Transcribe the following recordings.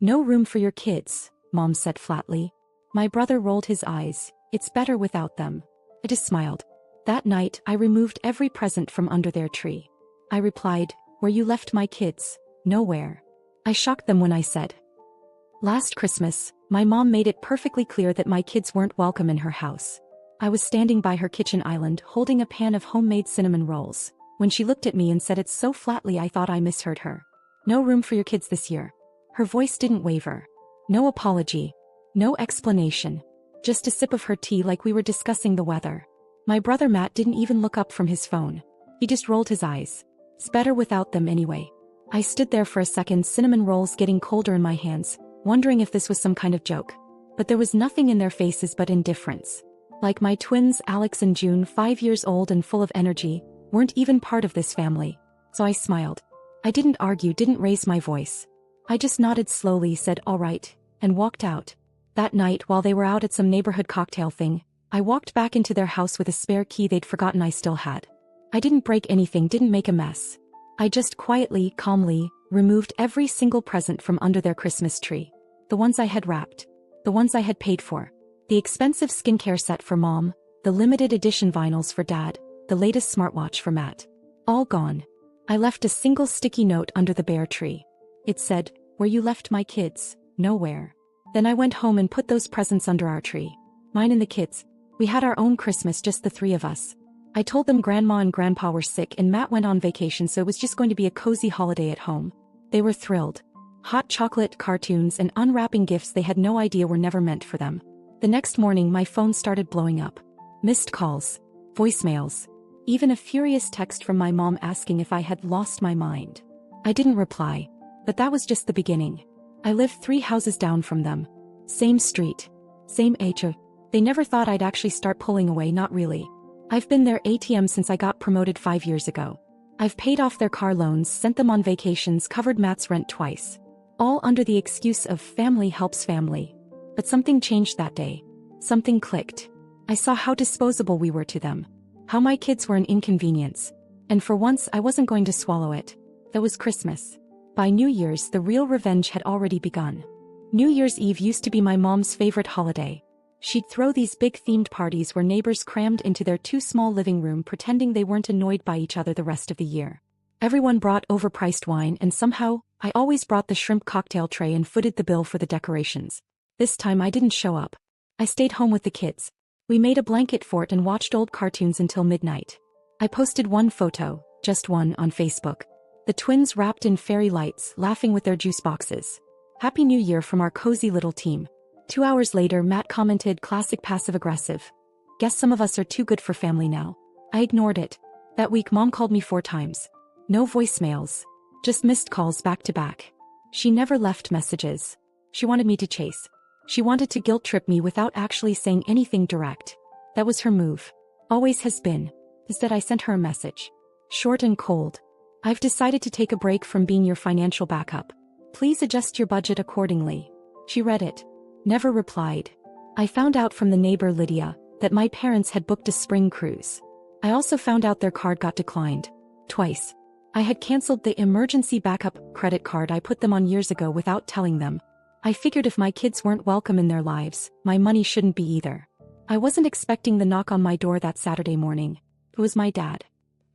No room for your kids, Mom said flatly. My brother rolled his eyes. It's better without them. I just smiled. That night, I removed every present from under their tree. I replied, where you left my kids? Nowhere. I shocked them when I said, last Christmas, my mom made it perfectly clear that my kids weren't welcome in her house. I was standing by her kitchen island holding a pan of homemade cinnamon rolls, when she looked at me and said it so flatly I thought I misheard her. No room for your kids this year. Her voice didn't waver. No apology. No explanation. Just a sip of her tea like we were discussing the weather. My brother Matt didn't even look up from his phone. He just rolled his eyes. It's better without them anyway. I stood there for a second, cinnamon rolls getting colder in my hands, wondering if this was some kind of joke. But there was nothing in their faces but indifference. Like my twins Alex and June, 5 years old and full of energy, weren't even part of this family. So I smiled. I didn't argue, didn't raise my voice. I just nodded slowly, said all right, and walked out. That night, while they were out at some neighborhood cocktail thing, I walked back into their house with a spare key they'd forgotten I still had. I didn't break anything, didn't make a mess. I just quietly, calmly, removed every single present from under their Christmas tree. The ones I had wrapped. The ones I had paid for. The expensive skincare set for Mom, the limited edition vinyls for Dad, the latest smartwatch for Matt. All gone. I left a single sticky note under the bare tree. It said, where you left my kids, nowhere. Then I went home and put those presents under our tree. Mine and the kids. We had our own Christmas, just the three of us. I told them Grandma and Grandpa were sick and Matt went on vacation, so it was just going to be a cozy holiday at home. They were thrilled. Hot chocolate, cartoons, and unwrapping gifts they had no idea were never meant for them. The next morning my phone started blowing up. Missed calls. Voicemails. Even a furious text from my mom asking if I had lost my mind. I didn't reply. But that was just the beginning. I lived 3 houses down from them. Same street. Same age. They never thought I'd actually start pulling away, not really. I've been their ATM since I got promoted 5 years ago. I've paid off their car loans, sent them on vacations, covered Matt's rent twice. All under the excuse of family helps family. But something changed that day. Something clicked. I saw how disposable we were to them. How my kids were an inconvenience. And for once I wasn't going to swallow it. That was Christmas. By New Year's, the real revenge had already begun. New Year's Eve used to be my mom's favorite holiday. She'd throw these big themed parties where neighbors crammed into their too small living room pretending they weren't annoyed by each other the rest of the year. Everyone brought overpriced wine and somehow, I always brought the shrimp cocktail tray and footed the bill for the decorations. This time I didn't show up. I stayed home with the kids. We made a blanket fort and watched old cartoons until midnight. I posted one photo, just one, on Facebook. The twins wrapped in fairy lights, laughing with their juice boxes. Happy New Year from our cozy little team. 2 hours later, Matt commented, classic passive-aggressive. Guess some of us are too good for family now. I ignored it. That week Mom called me 4 times. No voicemails. Just missed calls back to back. She never left messages. She wanted me to chase. She wanted to guilt-trip me without actually saying anything direct. That was her move. Always has been. Instead I sent her a message. Short and cold. I've decided to take a break from being your financial backup. Please adjust your budget accordingly. She read it. Never replied. I found out from the neighbor Lydia that my parents had booked a spring cruise. I also found out their card got declined. Twice. I had canceled the emergency backup credit card I put them on years ago without telling them. I figured if my kids weren't welcome in their lives, my money shouldn't be either. I wasn't expecting the knock on my door that Saturday morning. It was my dad.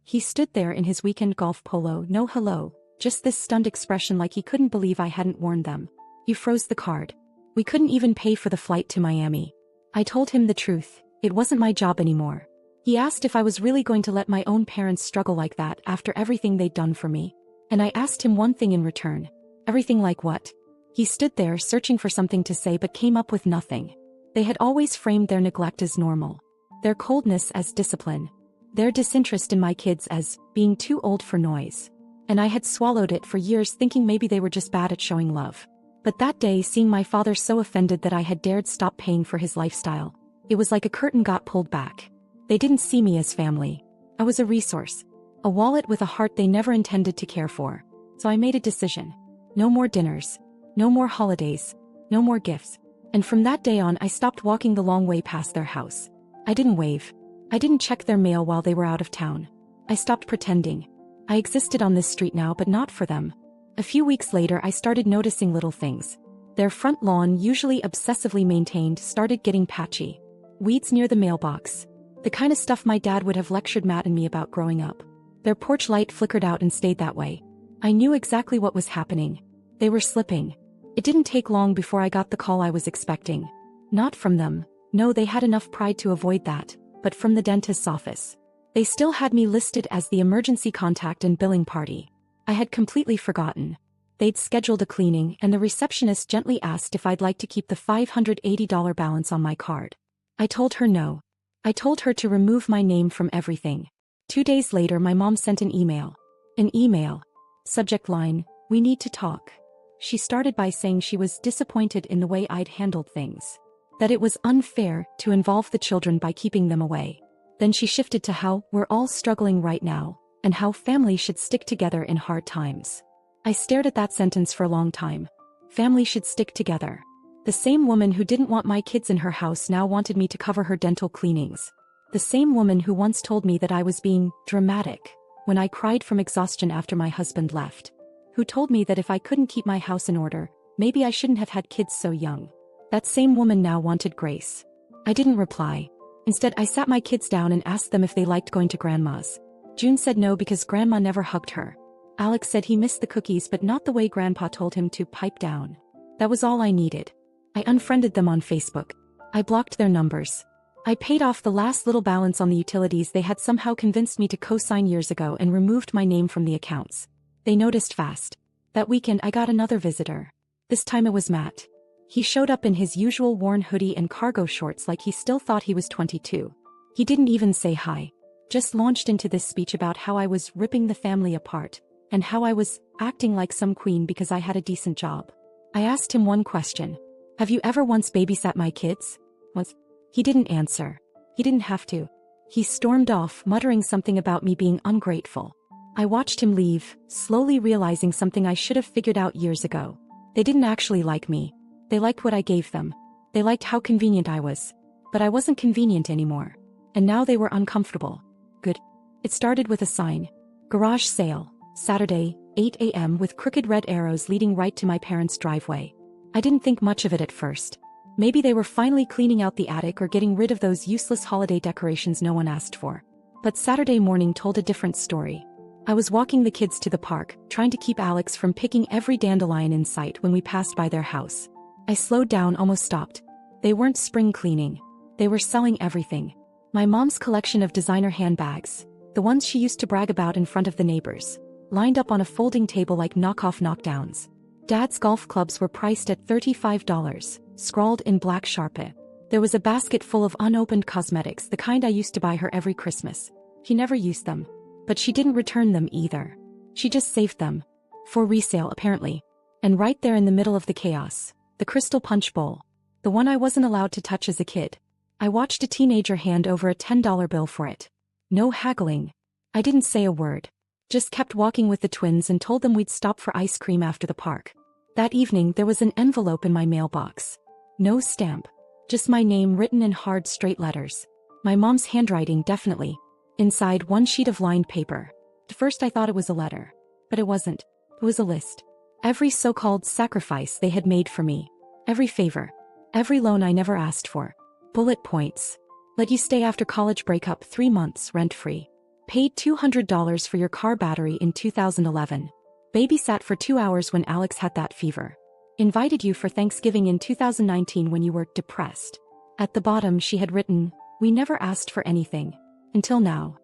He stood there in his weekend golf polo, no hello, just this stunned expression like he couldn't believe I hadn't warned them. You froze the card. We couldn't even pay for the flight to Miami. I told him the truth. It wasn't my job anymore. He asked if I was really going to let my own parents struggle like that after everything they'd done for me. And I asked him one thing in return. Everything like what? He stood there searching for something to say but came up with nothing. They had always framed their neglect as normal. Their coldness as discipline. Their disinterest in my kids as being too old for noise. And I had swallowed it for years thinking maybe they were just bad at showing love. But that day, seeing my father so offended that I had dared stop paying for his lifestyle, it was like a curtain got pulled back. They didn't see me as family. I was a resource. A wallet with a heart they never intended to care for. So I made a decision. No more dinners. No more holidays. No more gifts. And from that day on I stopped walking the long way past their house. I didn't wave. I didn't check their mail while they were out of town. I stopped pretending. I existed on this street now but not for them. A few weeks later I started noticing little things. Their front lawn, usually obsessively maintained, started getting patchy. Weeds near the mailbox. The kind of stuff my dad would have lectured Matt and me about growing up. Their porch light flickered out and stayed that way. I knew exactly what was happening. They were slipping. It didn't take long before I got the call I was expecting. Not from them. No, they had enough pride to avoid that, but from the dentist's office. They still had me listed as the emergency contact and billing party. I had completely forgotten. They'd scheduled a cleaning, and the receptionist gently asked if I'd like to keep the $580 balance on my card. I told her no. I told her to remove my name from everything. 2 days later, my mom sent an email. An email. Subject line, "We need to talk." She started by saying she was disappointed in the way I'd handled things. That it was unfair to involve the children by keeping them away. Then she shifted to how we're all struggling right now, and how family should stick together in hard times. I stared at that sentence for a long time. Family should stick together. The same woman who didn't want my kids in her house now wanted me to cover her dental cleanings. The same woman who once told me that I was being dramatic when I cried from exhaustion after my husband left. Who told me that if I couldn't keep my house in order, maybe I shouldn't have had kids so young. That same woman now wanted grace. I didn't reply. Instead, I sat my kids down and asked them if they liked going to Grandma's. June said no because Grandma never hugged her. Alex said he missed the cookies but not the way Grandpa told him to. Pipe down. That was all I needed. I unfriended them on Facebook. I blocked their numbers. I paid off the last little balance on the utilities they had somehow convinced me to co-sign years ago and removed my name from the accounts. They noticed fast. That weekend I got another visitor. This time it was Matt. He showed up in his usual worn hoodie and cargo shorts like he still thought he was 22. He didn't even say hi. Just launched into this speech about how I was ripping the family apart, and how I was acting like some queen because I had a decent job. I asked him one question. Have you ever once babysat my kids? Once. He didn't answer. He didn't have to. He stormed off, muttering something about me being ungrateful. I watched him leave, slowly realizing something I should have figured out years ago. They didn't actually like me. They liked what I gave them. They liked how convenient I was. But I wasn't convenient anymore. And now they were uncomfortable. Good. It started with a sign. Garage sale, Saturday, 8 a.m. with crooked red arrows leading right to my parents' driveway. I didn't think much of it at first. Maybe they were finally cleaning out the attic or getting rid of those useless holiday decorations no one asked for. But Saturday morning told a different story. I was walking the kids to the park, trying to keep Alex from picking every dandelion in sight when we passed by their house. I slowed down, almost stopped. They weren't spring cleaning. They were selling everything. My mom's collection of designer handbags, the ones she used to brag about in front of the neighbors, lined up on a folding table like knockoff knockdowns. Dad's golf clubs were priced at $35, scrawled in black Sharpie. There was a basket full of unopened cosmetics, the kind I used to buy her every Christmas. He never used them. But she didn't return them either. She just saved them. For resale, apparently. And right there in the middle of the chaos, the crystal punch bowl. The one I wasn't allowed to touch as a kid. I watched a teenager hand over a $10 bill for it. No haggling. I didn't say a word. Just kept walking with the twins and told them we'd stop for ice cream after the park. That evening there was an envelope in my mailbox. No stamp. Just my name written in hard, straight letters. My mom's handwriting, definitely. Inside, one sheet of lined paper. At first I thought it was a letter. But it wasn't. It was a list. Every so-called sacrifice they had made for me. Every favor. Every loan I never asked for. Bullet points. Let you stay after college breakup 3 months rent-free. Paid $200 for your car battery in 2011. Babysat for 2 hours when Alex had that fever. Invited you for Thanksgiving in 2019 when you were depressed. At the bottom she had written, "We never asked for anything. Until now."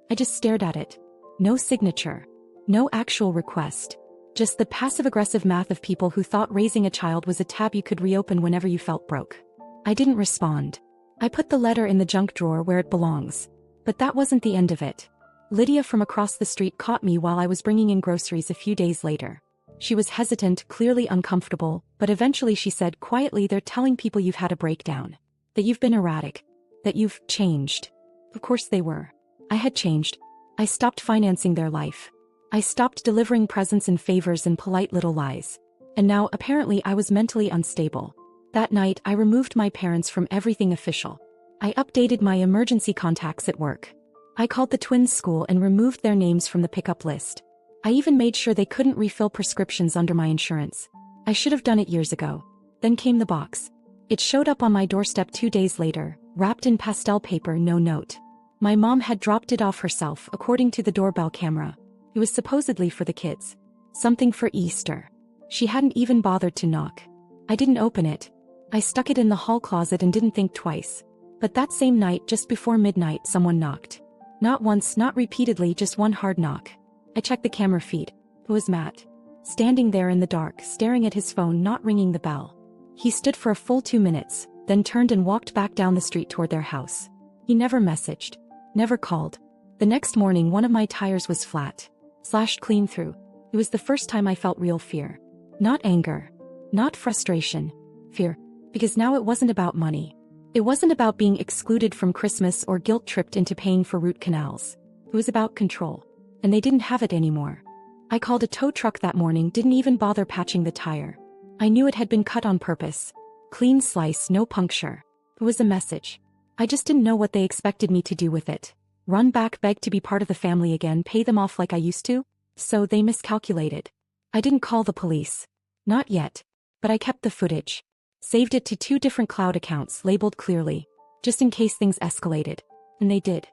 I just stared at it. No signature. No actual request. Just the passive-aggressive math of people who thought raising a child was a tab you could reopen whenever you felt broke. I didn't respond. I put the letter in the junk drawer where it belongs. But that wasn't the end of it. Lydia from across the street caught me while I was bringing in groceries a few days later. She was hesitant, clearly uncomfortable, but eventually she said quietly, "They're telling people you've had a breakdown. That you've been erratic. That you've changed." Of course they were. I had changed. I stopped financing their life. I stopped delivering presents and favors and polite little lies. And now, apparently, I was mentally unstable. That night, I removed my parents from everything official. I updated my emergency contacts at work. I called the twins' school and removed their names from the pickup list. I even made sure they couldn't refill prescriptions under my insurance. I should have done it years ago. Then came the box. It showed up on my doorstep 2 days later, wrapped in pastel paper, no note. My mom had dropped it off herself, according to the doorbell camera. It was supposedly for the kids. Something for Easter. She hadn't even bothered to knock. I didn't open it. I stuck it in the hall closet and didn't think twice. But that same night, just before midnight, someone knocked. Not once, not repeatedly, just one hard knock. I checked the camera feed. It was Matt. Standing there in the dark, staring at his phone, not ringing the bell. He stood for a full 2 minutes, then turned and walked back down the street toward their house. He never messaged. Never called. The next morning, one of my tires was flat. Slashed clean through. It was the first time I felt real fear. Not anger. Not frustration. Fear. Because now it wasn't about money. It wasn't about being excluded from Christmas or guilt-tripped into paying for root canals. It was about control. And they didn't have it anymore. I called a tow truck that morning, didn't even bother patching the tire. I knew it had been cut on purpose. Clean slice, no puncture. It was a message. I just didn't know what they expected me to do with it. Run back, beg to be part of the family again, pay them off like I used to? So they miscalculated. I didn't call the police. Not yet. But I kept the footage. Saved it to 2 different cloud accounts, labeled clearly. Just in case things escalated. And they did.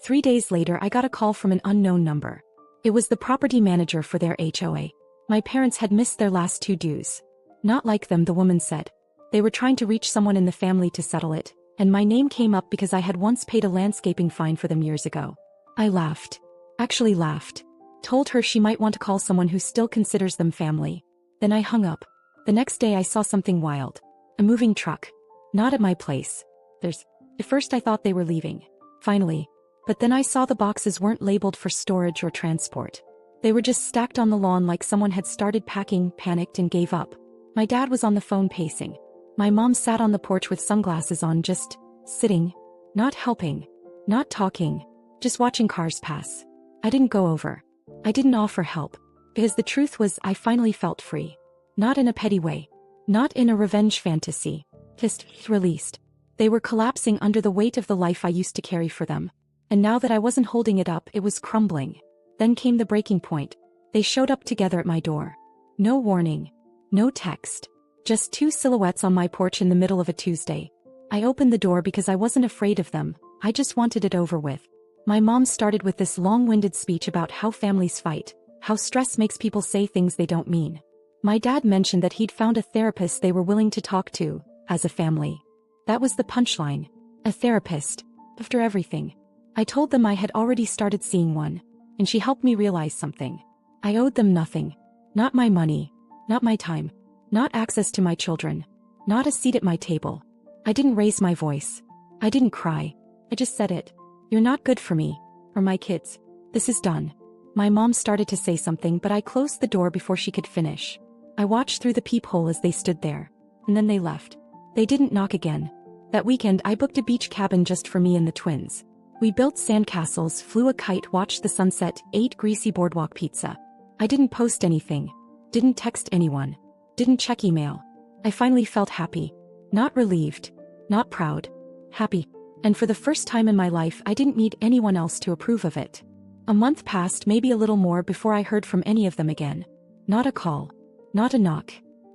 3 days later, I got a call from an unknown number. It was the property manager for their HOA. My parents had missed their last 2 dues. Not like them, the woman said. They were trying to reach someone in the family to settle it, and my name came up because I had once paid a landscaping fine for them years ago. I laughed. Actually laughed. Told her she might want to call someone who still considers them family. Then I hung up. The next day I saw something wild. A moving truck. Not at my place. At first I thought they were leaving. Finally. But then I saw the boxes weren't labeled for storage or transport. They were just stacked on the lawn like someone had started packing, panicked, and gave up. My dad was on the phone pacing. My mom sat on the porch with sunglasses on, just sitting. Not helping. Not talking. Just watching cars pass. I didn't go over. I didn't offer help. Because the truth was, I finally felt free. Not in a petty way. Not in a revenge fantasy. Just released. They were collapsing under the weight of the life I used to carry for them. And now that I wasn't holding it up, it was crumbling. Then came the breaking point. They showed up together at my door. No warning. No text. Just 2 silhouettes on my porch in the middle of a Tuesday. I opened the door because I wasn't afraid of them. I just wanted it over with. My mom started with this long-winded speech about how families fight, how stress makes people say things they don't mean. My dad mentioned that he'd found a therapist they were willing to talk to, as a family. That was the punchline. A therapist. After everything. I told them I had already started seeing one, and she helped me realize something. I owed them nothing. Not my money. Not my time. Not access to my children. Not a seat at my table. I didn't raise my voice. I didn't cry. I just said it. You're not good for me. Or my kids. This is done. My mom started to say something, but I closed the door before she could finish. I watched through the peephole as they stood there. And then they left. They didn't knock again. That weekend I booked a beach cabin just for me and the twins. We built sandcastles, flew a kite, watched the sunset, ate greasy boardwalk pizza. I didn't post anything. Didn't text anyone. Didn't check email. I finally felt happy. Not relieved. Not proud. Happy. And for the first time in my life, I didn't need anyone else to approve of it. A month passed, maybe a little more, before I heard from any of them again. Not a call. Not a knock.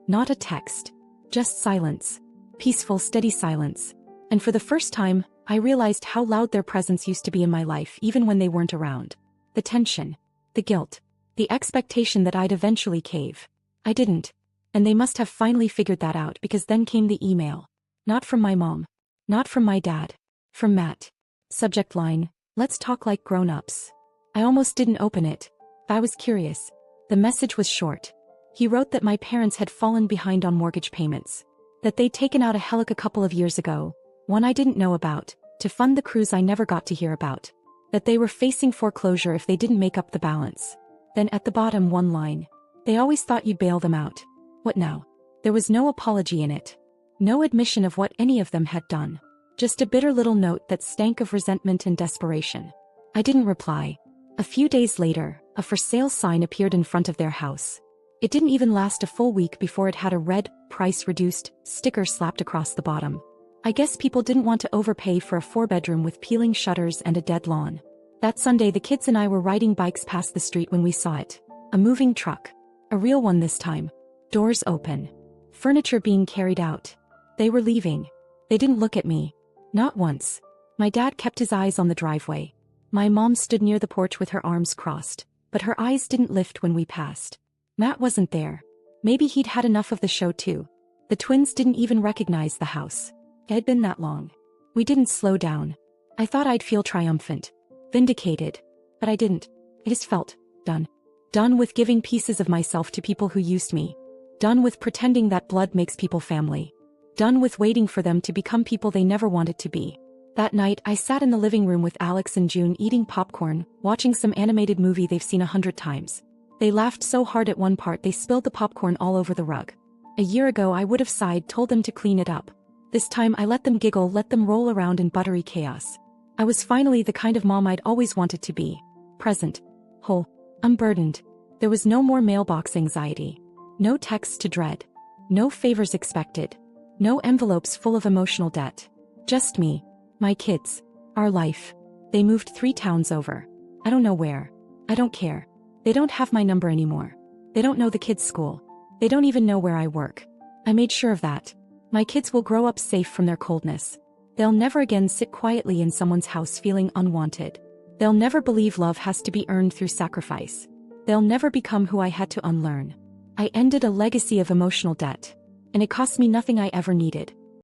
Not a text. Just silence. Peaceful, steady silence. And for the first time, I realized how loud their presence used to be in my life, even when they weren't around. The tension. The guilt. The expectation that I'd eventually cave. I didn't. And they must have finally figured that out, because then came the email. Not from my mom. Not from my dad. From Matt. Subject line, "Let's talk like grown-ups." I almost didn't open it. I was curious. The message was short. He wrote that my parents had fallen behind on mortgage payments. That they'd taken out a HELOC a couple of years ago, one I didn't know about, to fund the cruise I never got to hear about. That they were facing foreclosure if they didn't make up the balance. Then at the bottom, one line. "They always thought you'd bail them out. What now?" There was no apology in it. No admission of what any of them had done. Just a bitter little note that stank of resentment and desperation. I didn't reply. A few days later, a for sale sign appeared in front of their house. It didn't even last a full week before it had a red, price reduced, sticker slapped across the bottom. I guess people didn't want to overpay for a 4-bedroom with peeling shutters and a dead lawn. That Sunday, the kids and I were riding bikes past the street when we saw it. A moving truck. A real one this time. Doors open. Furniture being carried out. They were leaving. They didn't look at me. Not once. My dad kept his eyes on the driveway. My mom stood near the porch with her arms crossed, but her eyes didn't lift when we passed. Matt wasn't there. Maybe he'd had enough of the show too. The twins didn't even recognize the house. It had been that long. We didn't slow down. I thought I'd feel triumphant, vindicated, but I didn't. I just felt done. Done with giving pieces of myself to people who used me. Done with pretending that blood makes people family. Done with waiting for them to become people they never wanted to be. That night, I sat in the living room with Alex and June eating popcorn, watching some animated movie they've seen 100 times. They laughed so hard at one part they spilled the popcorn all over the rug. A year ago I would have sighed, told them to clean it up. This time I let them giggle, let them roll around in buttery chaos. I was finally the kind of mom I'd always wanted to be. Present. Whole. Unburdened. There was no more mailbox anxiety. No texts to dread. No favors expected. No envelopes full of emotional debt. Just me. My kids. Our life. They moved 3 towns over. I don't know where. I don't care. They don't have my number anymore. They don't know the kids' school. They don't even know where I work. I made sure of that. My kids will grow up safe from their coldness. They'll never again sit quietly in someone's house feeling unwanted. They'll never believe love has to be earned through sacrifice. They'll never become who I had to unlearn. I ended a legacy of emotional debt. And it cost me nothing I ever needed.